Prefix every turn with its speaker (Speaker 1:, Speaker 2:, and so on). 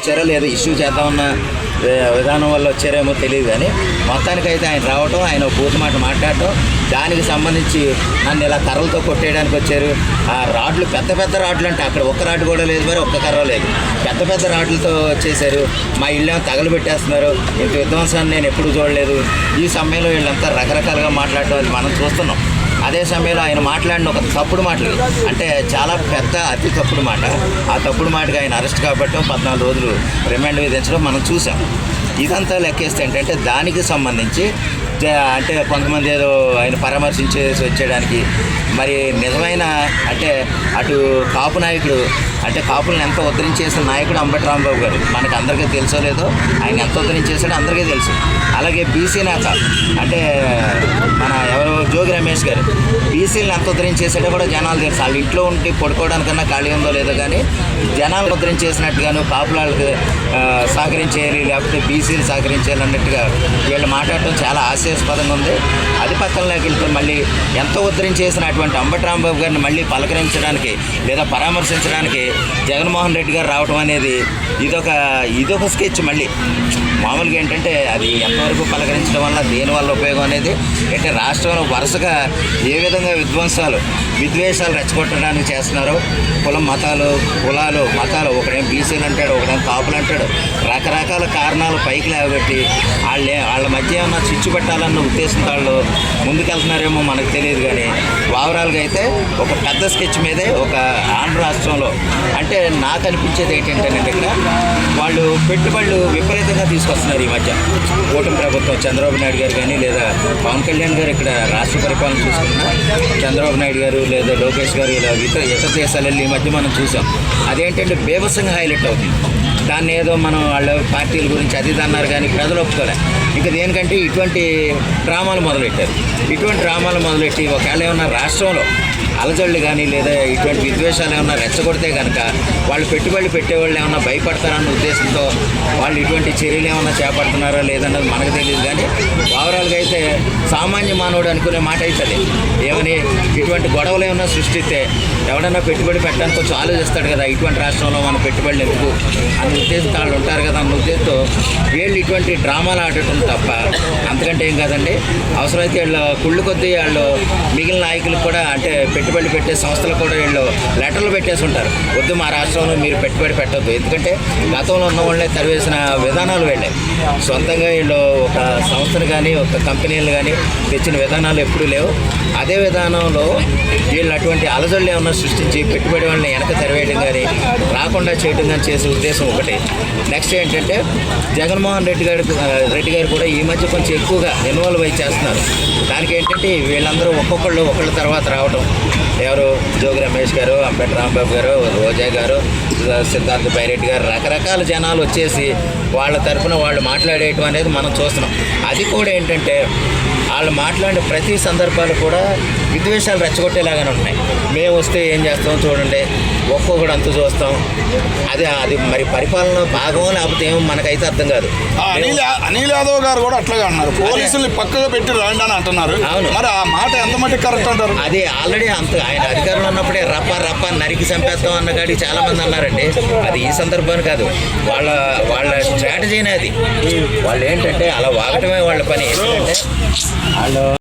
Speaker 1: వచ్చారో లేదా ఇష్యూ చేద్దామన్న విధానం వల్ల వచ్చారేమో తెలియదు, కానీ మొత్తానికైతే ఆయన రావటం, ఆయన బూత్ మాట మాట్లాడటం, దానికి సంబంధించి నన్ను ఇలా కర్రలతో కొట్టేయడానికి వచ్చారు. ఆ రాడ్లు పెద్ద పెద్ద రాడ్లు అంటే అక్కడ ఒక్క రాడ్ కూడా లేదు, మరి ఒక్క కర్ర లేదు, పెద్ద పెద్ద రాడ్లతో వచ్చేసారు. మా ఇళ్ళేమో తగలు పెట్టేస్తున్నారు. ఇంత విధ్వంసాన్ని నేను ఎప్పుడు చూడలేదు. ఈ సమయంలో వీళ్ళంతా రకరకాలుగా మాట్లాడటం అది మనం చూస్తున్నాం. అదే సమయంలో ఆయన మాట్లాడిన ఒక తప్పుడు మాటలు, అంటే చాలా పెద్ద అతి తప్పుడు మాట. ఆ తప్పుడు మాటగా ఆయన అరెస్ట్ కాబట్టడం, 14 రోజులు రిమాండ్ విధించడం మనం చూసాం. ఇదంతా లెక్కేస్తే ఏంటంటే దానికి సంబంధించి అంటే కొంతమంది ఏదో ఆయన పరామర్శించేసి వచ్చేయడానికి, మరి నిజమైన అంటే అటు కాపు నాయకుడు, అంటే కాపులను ఎంత ఉద్ధరించేసిన నాయకుడు అంబటి రాంబాబు గారు, మనకు అందరికీ తెలుసో లేదో, ఆయన ఎంత ఉద్ధరించేసాడో అందరికీ తెలుసు. అలాగే బీసీ నేత అంటే మన ఎవరు జోగి రమేష్ గారు, బీసీలను ఎంత ఉద్ధరించేసాడో కూడా జనాలు తెలుసు. వాళ్ళు ఇంట్లో ఉండి పడుకోవడానికన్నా ఖాళీ ఉందో లేదో, కానీ జనాలను ఉద్ధరించేసినట్టుగాను కాపులాళ్ళకి సహకరించేయాలి, లేకపోతే బీసీలు సహకరించాలి అన్నట్టుగా వీళ్ళు మాట్లాడటం చాలా హాస్యాస్పదంగా ఉంది. అది పక్కనలోకి వెళ్తే మళ్ళీ ఎంతో ఉద్ధరించేసినటువంటి అంబటి రాంబాబు గారిని మళ్ళీ పలకరించడానికి లేదా పరామర్శించడానికి జగన్మోహన్ రెడ్డి గారు రావడం అనేది ఇదొక స్కెచ్. మళ్ళీ మామూలుగా ఏంటంటే అది ఎంతవరకు పలకరించడం వల్ల దేనివల్ల ఉపయోగం అనేది అంటే రాష్ట్రంలో వరుసగా ఏ విధంగా విద్వేషాలు రెచ్చగొట్టడానికి చేస్తున్నారో, కులాలు మతాలు, ఒకడేం బీసీలు అంటాడు, ఒకడేం కాపులు అంటాడు, రకరకాల కారణాలు పైకి లేవబెట్టి వాళ్ళ మధ్య ఏమన్నా చిచ్చు పెట్టాలన్న ఉద్దేశంతో వాళ్ళు ముందుకెళ్తున్నారేమో మనకు తెలియదు. కానీ ఓవరాల్గా అయితే ఒక పెద్ద స్కెచ్ మీదే ఒక ఆంధ్ర రాష్ట్రంలో అంటే నాకు అనిపించేది ఏంటంటేనండి, ఇక్కడ వాళ్ళు పెట్టుబడులు విపరీతంగా తీసుకొస్తున్నారు ఈ మధ్య. కూటమి ప్రభుత్వం చంద్రబాబు నాయుడు గారు కానీ లేదా పవన్ కళ్యాణ్ గారు ఇక్కడ రాష్ట్ర పరిపాలన చూసుకున్న చంద్రబాబు నాయుడు గారు లేదా లోకేష్ గారు ఇలా ఇతర దేశాలు వెళ్ళి ఈ మధ్య మనం చూసాం. అదేంటంటే బేభత్సంగా హైలైట్ అవుతుంది. దాన్ని ఏదో మనం వాళ్ళ పార్టీల గురించి అది అన్నారు, కానీ ప్రజలు ఒప్పుకోలే. ఇంకా దేనికంటే ఇటువంటి డ్రామాలు మొదలెట్టారు. ఇటువంటి డ్రామాలు మొదలెట్టి ఒకవేళ ఏమన్నా రాష్ట్రంలో అలజడులు కానీ లేదా ఇటువంటి విద్వేషాలు ఏమన్నా రెచ్చగొడితే కనుక వాళ్ళు పెట్టుబడులు పెట్టేవాళ్ళు ఏమన్నా భయపడతారన్న ఉద్దేశంతో వాళ్ళు ఇటువంటి చర్యలు ఏమన్నా చేపడుతున్నారో లేదన్నది మనకు తెలియదు. కానీ ఓవరాల్గా అయితే సామాన్య మానవుడు అనుకునే మాట అవుతుంది. ఏమని ఇటువంటి గొడవలు ఏమన్నా సృష్టిస్తే ఎవడన్నా పెట్టుబడి పెట్టడానికి కొంచెం ఆలోచిస్తాడు కదా, ఇటువంటి రాష్ట్రంలో మన పెట్టుబడులు ఎందుకు అన్న ఉద్దేశంతో వాళ్ళు ఉంటారు కదా అన్న ఉద్దేశంతో వీళ్ళు ఇటువంటి డ్రామాలు ఆడటం తప్ప అంతకంటే ఏం కాదండి. అవసరమైతే వీళ్ళు కుళ్ళు కొద్దీ వాళ్ళు మిగిలిన నాయకులకు కూడా అంటే పెట్టుబడి పెట్టే సంస్థలు కూడా వీళ్ళు లెటర్లు పెట్టేసి ఉంటారు, వద్దు మా రాష్ట్రంలో మీరు పెట్టుబడి పెట్టద్దు. ఎందుకంటే గతంలో ఉన్న వాళ్ళే తరివేసిన విధానాలు వెళ్ళాయి. సొంతంగా వీళ్ళు ఒక సంస్థను కానీ ఒక కంపెనీలు కానీ తెచ్చిన విధానాలు ఎప్పుడూ లేవు. అదే విధానంలో వీళ్ళు అటువంటి అలజడులు ఏమన్నా సృష్టించి పెట్టుబడి వాళ్ళని వెనక తెరవేయడం కానీ రాకుండా చేయడం కానీ చేసే ఉద్దేశం ఒకటి. నెక్స్ట్ ఏంటంటే జగన్మోహన్ రెడ్డి గారు కూడా ఈ మధ్య కొంచెం ఎక్కువగా ఇన్వాల్వ్ అయి చేస్తున్నారు. దానికి ఏంటంటే వీళ్ళందరూ ఒకళ్ళ తర్వాత రావడం, ఎవరు జోగి రమేష్ గారు, అంబటి రాంబాబు గారు, రోజా గారు, సిద్ధార్థ పైరెడ్డి గారు, రకరకాల జనాలు వచ్చేసి వాళ్ళ తరఫున వాళ్ళు మాట్లాడేయటం అనేది మనం చూస్తున్నాం. అది కూడా ఏంటంటే వాళ్ళు మాట్లాడే ప్రతి సందర్భాలు కూడా విద్వేషాలు రెచ్చగొట్టేలాగానే ఉన్నాయి. మేము వస్తే ఏం చేస్తాం చూడండి, ఒక్కొక్కడు అంత చూస్తాం. అది మరి పరిపాలన భాగం లేకపోతే ఏమో మనకైతే అర్థం కాదు.
Speaker 2: అనిల్ యాదవ్ గారు కూడా అట్లాగే అన్నారు, పోలీసులు పక్కగా పెట్టి రాండి అని అంటున్నారు. అవును, మరి ఆ మాట ఎంత మటుకు కరెక్ట్ అంటారు?
Speaker 1: అది ఆల్రెడీ ఆయన అధికారంలో ఉన్నప్పుడే రప్ప నరికి చంపేస్తాం అన్న కాడికి చాలా మంది అన్నారండి. అది ఈ సందర్భాన్ని కాదు, వాళ్ళ స్ట్రాటజీనే అది. వాళ్ళు ఏంటంటే అలా వాగటమే వాళ్ళ పని. ఎందుకంటే వాళ్ళు